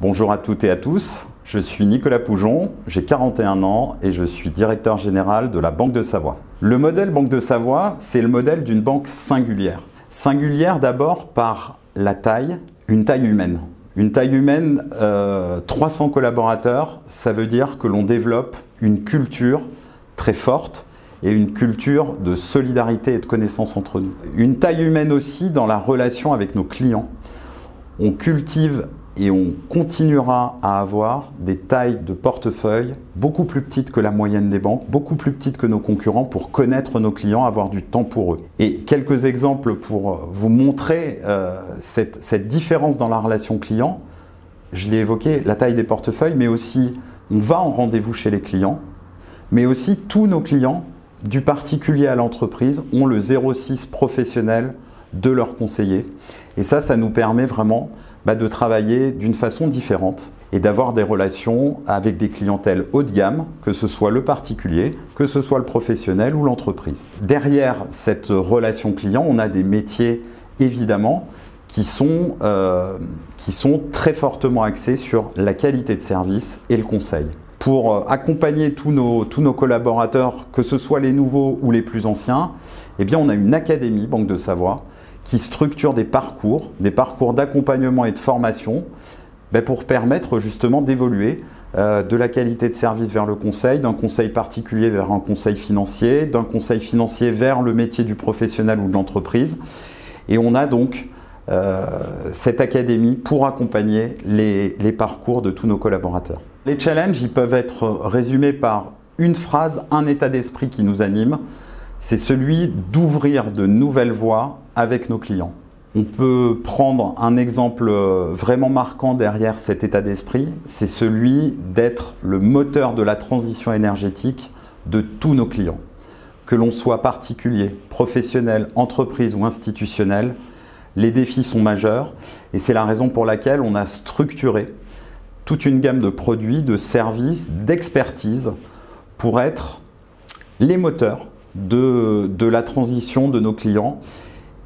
Bonjour à toutes et à tous, je suis Nicolas Poujon, j'ai 41 ans et je suis directeur général de la Banque de Savoie. Le modèle Banque de Savoie, c'est le modèle d'une banque singulière. Singulière d'abord par la taille, une taille humaine. Une taille humaine, 300 collaborateurs, ça veut dire que l'on développe une culture très forte et une culture de solidarité et de connaissance entre nous. Une taille humaine aussi dans la relation avec nos clients. On cultive et on continuera à avoir des tailles de portefeuille beaucoup plus petites que la moyenne des banques, beaucoup plus petites que nos concurrents pour connaître nos clients, avoir du temps pour eux. Et quelques exemples pour vous montrer cette différence dans la relation client. Je l'ai évoqué, la taille des portefeuilles, mais aussi on va en rendez-vous chez les clients, mais aussi tous nos clients, du particulier à l'entreprise, ont le 06 professionnel de leur conseiller. Et ça nous permet vraiment de travailler d'une façon différente et d'avoir des relations avec des clientèles haut de gamme, que ce soit le particulier, que ce soit le professionnel ou l'entreprise. Derrière cette relation client, on a des métiers évidemment qui sont très fortement axés sur la qualité de service et le conseil. Pour accompagner tous nos collaborateurs, que ce soit les nouveaux ou les plus anciens, eh bien on a une académie Banque de Savoie qui structure des parcours d'accompagnement et de formation pour permettre justement d'évoluer de la qualité de service vers le conseil, d'un conseil particulier vers un conseil financier, d'un conseil financier vers le métier du professionnel ou de l'entreprise. Et on a donc cette académie pour accompagner les parcours de tous nos collaborateurs. Les challenges, ils peuvent être résumés par une phrase, un état d'esprit qui nous anime. C'est celui d'ouvrir de nouvelles voies avec nos clients. On peut prendre un exemple vraiment marquant derrière cet état d'esprit, c'est celui d'être le moteur de la transition énergétique de tous nos clients. Que l'on soit particulier, professionnel, entreprise ou institutionnel, les défis sont majeurs et c'est la raison pour laquelle on a structuré toute une gamme de produits, de services, d'expertise pour être les moteurs de la transition de nos clients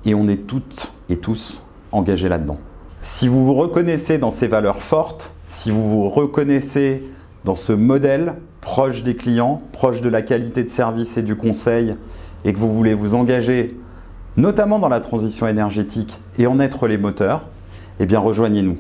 et on est toutes et tous engagés là-dedans. Si vous vous reconnaissez dans ces valeurs fortes, si vous vous reconnaissez dans ce modèle proche des clients, proche de la qualité de service et du conseil et que vous voulez vous engager notamment dans la transition énergétique et en être les moteurs, eh bien rejoignez-nous.